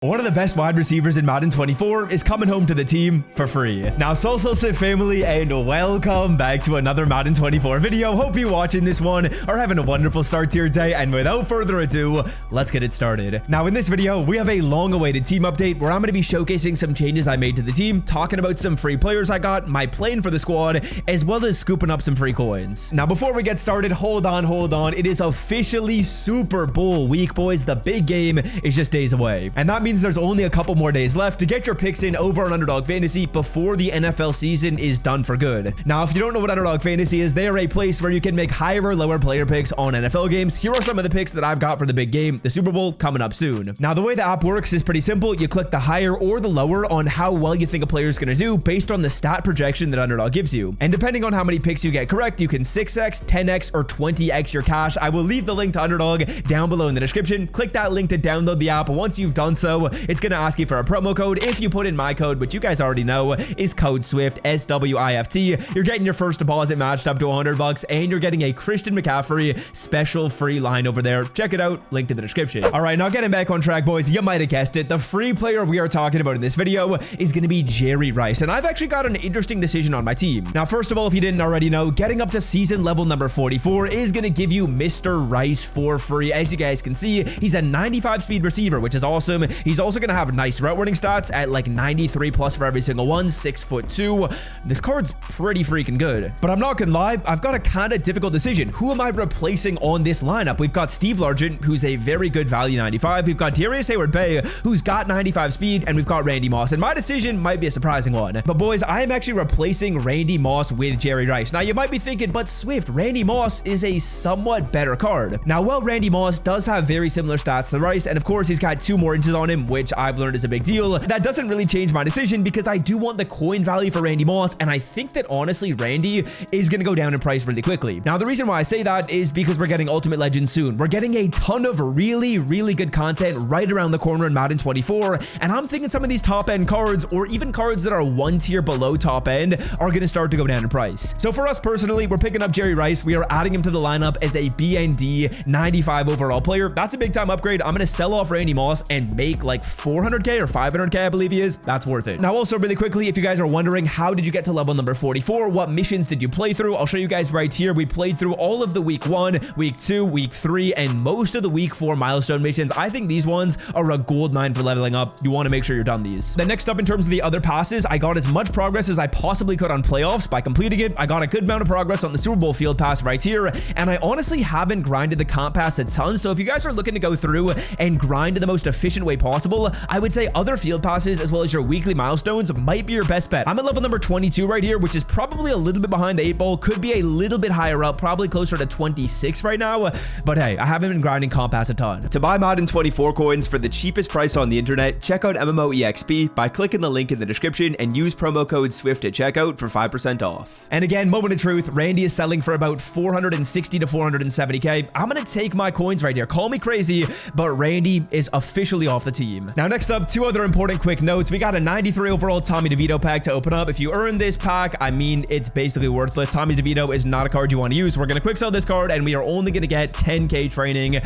One of the best wide receivers in Madden 24 is coming home to the team for free. Now, Sit family, and welcome back to another Madden 24 video. Hope you're watching this one are having a wonderful start to your day, and without further ado, let's get it started. Now, in this video, we have a long-awaited team update where I'm going to be showcasing some changes I made to the team, talking about some free players I got, my plan for the squad, as well as scooping up some free coins. Now, before we get started, hold on. It is officially Super Bowl week, boys. The big game is just days away, and that means there's only a couple more days left to get your picks in over on Underdog Fantasy before the NFL season is done for good. Now, if you don't know what Underdog Fantasy is, they are a place where you can make higher or lower player picks on NFL games. Here are some of the picks that I've got for the big game, the Super Bowl, coming up soon. Now, the way the app works is pretty simple. You click the higher or the lower on how well you think a player is going to do based on the stat projection that Underdog gives you. And depending on how many picks you get correct, you can 6x, 10x, or 20x your cash. I will leave the link to Underdog down below in the description. Click that link to download the app. Once you've done so, it's going to ask you for a promo code. If you put in my code, which you guys already know is code SWIFT, SWIFT, you're getting your first deposit matched up to $100, and you're getting a Christian McCaffrey special free line over there. Check it out, link in the description. All right, now getting back on track, boys, you might have guessed it. The free player we are talking about in this video is going to be Jerry Rice, and I've actually got an interesting decision on my team. Now, first of all, if you didn't already know, getting up to season level number 44 is going to give you Mr. Rice for free. As you guys can see, he's a 95 speed receiver, which is awesome. He's also going to have nice route running stats at like 93 plus for every single one, 6'2". This card's pretty freaking good, but I'm not gonna lie, I've got a kind of difficult decision. Who am I replacing on this lineup? We've got Steve Largent, who's a very good value 95. We've got Darius Hayward-Bay, who's got 95 speed, and we've got Randy Moss. And my decision might be a surprising one, but boys, I am actually replacing Randy Moss with Jerry Rice. Now, you might be thinking, but Swift, Randy Moss is a somewhat better card. Now, well, Randy Moss does have very similar stats to Rice, and of course, he's got 2 more inches on him, which I've learned is a big deal. That doesn't really change my decision because I do want the coin value for Randy Moss, and I think that honestly Randy is going to go down in price really quickly. Now, the reason why I say that is because we're getting Ultimate Legends soon. We're getting a ton of really good content right around the corner in Madden 24, and I'm thinking some of these top end cards, or even cards that are 1 tier below top end, are going to start to go down in price. So for us personally, we're picking up Jerry Rice. We are adding him to the lineup as a BND 95 overall player. That's a big time upgrade. I'm going to sell off Randy Moss and make like 400k or 500k, I believe he is. That's worth it. Now, also really quickly, if you guys are wondering, how did you get to level number 44? What missions did you play through? I'll show you guys right here. We played through all of the week 1, week 2, week 3, and most of the week 4 milestone missions. I think these ones are a gold mine for leveling up. You want to make sure you're done these. Then next up, in terms of the other passes, I got as much progress as I possibly could on playoffs by completing it. I got a good amount of progress on the Super Bowl field pass right here, and I honestly haven't grinded the comp pass a ton. So if you guys are looking to go through and grind in the most efficient way possible, I would say other field passes as well as your weekly milestones might be your best bet. I'm at level number 22 right here, which is probably a little bit behind the 8 ball, could be a little bit higher up, probably closer to 26 right now, but hey, I haven't been grinding comp pass a ton. To buy Madden 24 coins for the cheapest price on the internet, check out MMOEXP by clicking the link in the description and use promo code SWIFT at checkout for 5% off. And again, moment of truth, Randy is selling for about 460 to 470k. I'm gonna take my coins right here. Call me crazy, but Randy is officially off the team. Now, next up, 2 other important quick notes. We got a 93 overall Tommy DeVito pack to open up. If you earn this pack, I mean, it's basically worthless. Tommy DeVito is not a card you want to use. We're going to quick sell this card, and we are only going to get 10k training.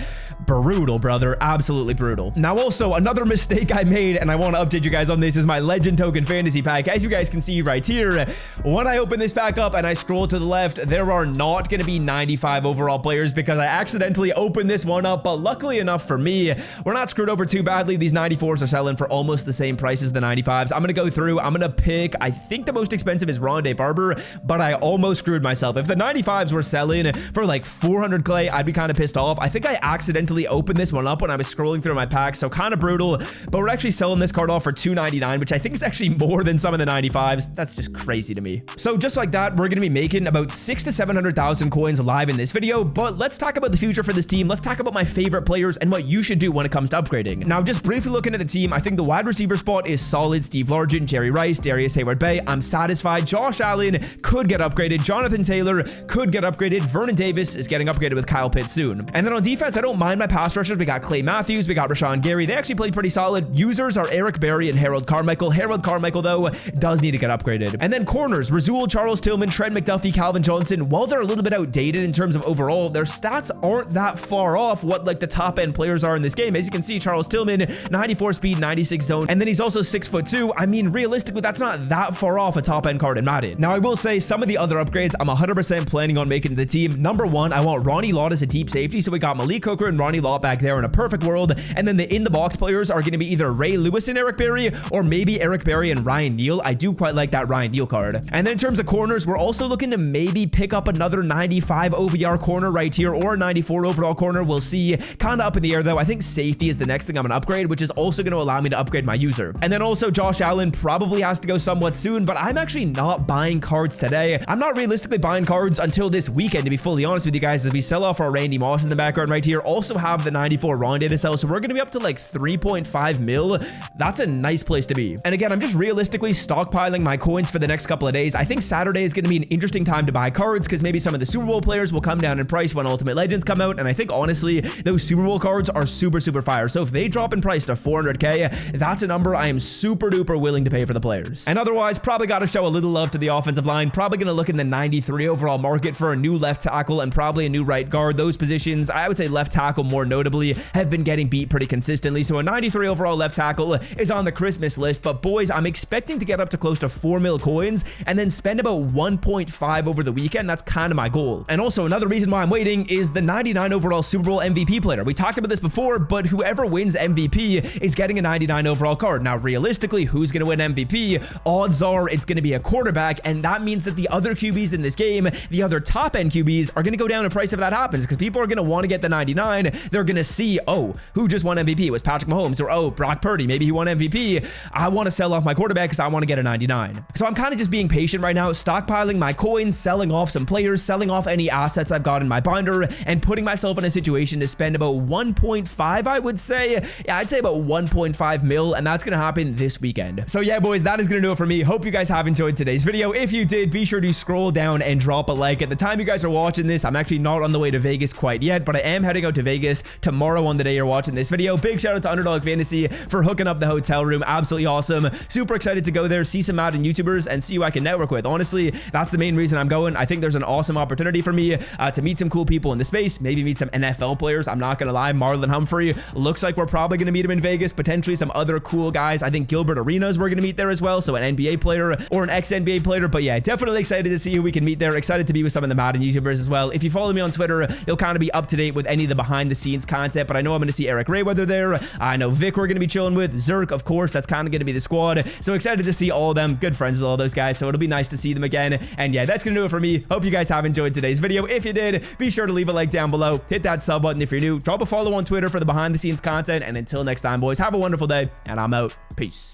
Brutal, brother. Absolutely brutal. Now, also, another mistake I made, and I want to update you guys on this, is my Legend Token Fantasy pack. As you guys can see right here, when I open this pack up and I scroll to the left, there are not going to be 95 overall players because I accidentally opened this one up, but luckily enough for me, we're not screwed over too badly. These 94s are selling for almost the same price as the 95s. I'm going to go through. I'm going to pick, I think the most expensive is Rondé Barber, but I almost screwed myself. If the 95s were selling for like 400 clay, I'd be kind of pissed off. I think I accidentally opened this one up when I was scrolling through my packs, so kind of brutal, but we're actually selling this card off for $299, which I think is actually more than some of the 95s. That's just crazy to me. So just like that, we're going to be making about 600,000 to 700,000 coins live in this video, but let's talk about the future for this team. Let's talk about my favorite players and what you should do when it comes to upgrading. Now, just briefly looking at the team, I think the wide receiver spot is solid. Steve Largent, Jerry Rice, Darius Hayward-Bay. I'm satisfied. Josh Allen could get upgraded. Jonathan Taylor could get upgraded. Vernon Davis is getting upgraded with Kyle Pitts soon. And then on defense, I don't mind my pass rushers. We got Clay Matthews. We got Rashawn Gary. They actually played pretty solid. Users are Eric Berry and Harold Carmichael. Harold Carmichael, though, does need to get upgraded. And then corners, Rasul, Charles Tillman, Trent McDuffie, Calvin Johnson. While they're a little bit outdated in terms of overall, their stats aren't that far off what like the top end players are in this game. As you can see, Charles Tillman 94 speed, 96 zone, and then he's also 6'2". I mean, realistically, that's not that far off a top-end card in Madden. Now, I will say some of the other upgrades I'm 100% planning on making to the team. Number one, I want Ronnie Lott as a deep safety, so we got Malik Hooker and Ronnie Lott back there in a perfect world, and then the in-the-box players are going to be either Ray Lewis and Eric Berry, or maybe Eric Berry and Ryan Neal. I do quite like that Ryan Neal card. And then in terms of corners, we're also looking to maybe pick up another 95 OVR corner right here, or a 94 overall corner. We'll see. Kind of up in the air, though. I think safety is the next thing I'm going to upgrade, which is also going to allow me to upgrade my user. And then also Josh Allen probably has to go somewhat soon, but I'm actually not buying cards today. I'm not realistically buying cards until this weekend, to be fully honest with you guys, as we sell off our Randy Moss in the background right here. Also have the 94 Rondé to sell, so we're going to be up to like 3.5 mil. That's a nice place to be. And again, I'm just realistically stockpiling my coins for the next couple of days. I think Saturday is going to be an interesting time to buy cards because maybe some of the Super Bowl players will come down in price when Ultimate Legends come out, and I think honestly those Super Bowl cards are super fire. So if they drop in price to 400k, that's a number I am super duper willing to pay for the players. And otherwise, probably got to show a little love to the offensive line. Probably going to look in the 93 overall market for a new left tackle and probably a new right guard. Those positions, I would say left tackle more notably, have been getting beat pretty consistently. So a 93 overall left tackle is on the Christmas list, but boys, I'm expecting to get up to close to 4 mil coins and then spend about 1.5 over the weekend. That's kind of my goal. And also another reason why I'm waiting is the 99 overall Super Bowl MVP player. We talked about this before, but whoever wins MVP is getting a 99 overall card. Now, realistically, who's going to win MVP? Odds are it's going to be a quarterback, and that means that the other QBs in this game, the other top-end QBs, are going to go down in price if that happens, because people are going to want to get the 99. They're going to see, oh, who just won MVP? It was Patrick Mahomes, or oh, Brock Purdy, maybe he won MVP. I want to sell off my quarterback because I want to get a 99. So I'm kind of just being patient right now, stockpiling my coins, selling off some players, selling off any assets I've got in my binder, and putting myself in a situation to spend about 1.5, I would say. Yeah, I'd say about 1.5 mil, and that's going to happen this weekend. So yeah, boys, that is going to do it for me. Hope you guys have enjoyed today's video. If you did, be sure to scroll down and drop a like. At the time you guys are watching this, I'm actually not on the way to Vegas quite yet, but I am heading out to Vegas tomorrow on the day you're watching this video. Big shout out to Underdog Fantasy for hooking up the hotel room. Absolutely awesome. Super excited to go there, see some Madden YouTubers, and see who I can network with. Honestly, that's the main reason I'm going. I think there's an awesome opportunity for me to meet some cool people in the space, maybe meet some NFL players. I'm not going to lie, Marlon Humphrey looks like we're probably going to meet him in Vegas, potentially some other cool guys. I think Gilbert Arenas we're going to meet there as well, so an NBA player or an ex-NBA player. But yeah, definitely excited to see who we can meet there. Excited to be with some of the Madden YouTubers as well. If you follow me on Twitter, you'll kind of be up to date with any of the behind-the-scenes content, but I know I'm going to see Eric Rayweather there. I know Vic we're going to be chilling with. Zerk, of course, that's kind of going to be the squad. So excited to see all of them. Good friends with all those guys, so it'll be nice to see them again. And yeah, that's going to do it for me. Hope you guys have enjoyed today's video. If you did, be sure to leave a like down below. Hit that sub button if you're new. Drop a follow on Twitter for the behind-the-scenes content. And until next time, boys, have a wonderful day, and I'm out. Peace.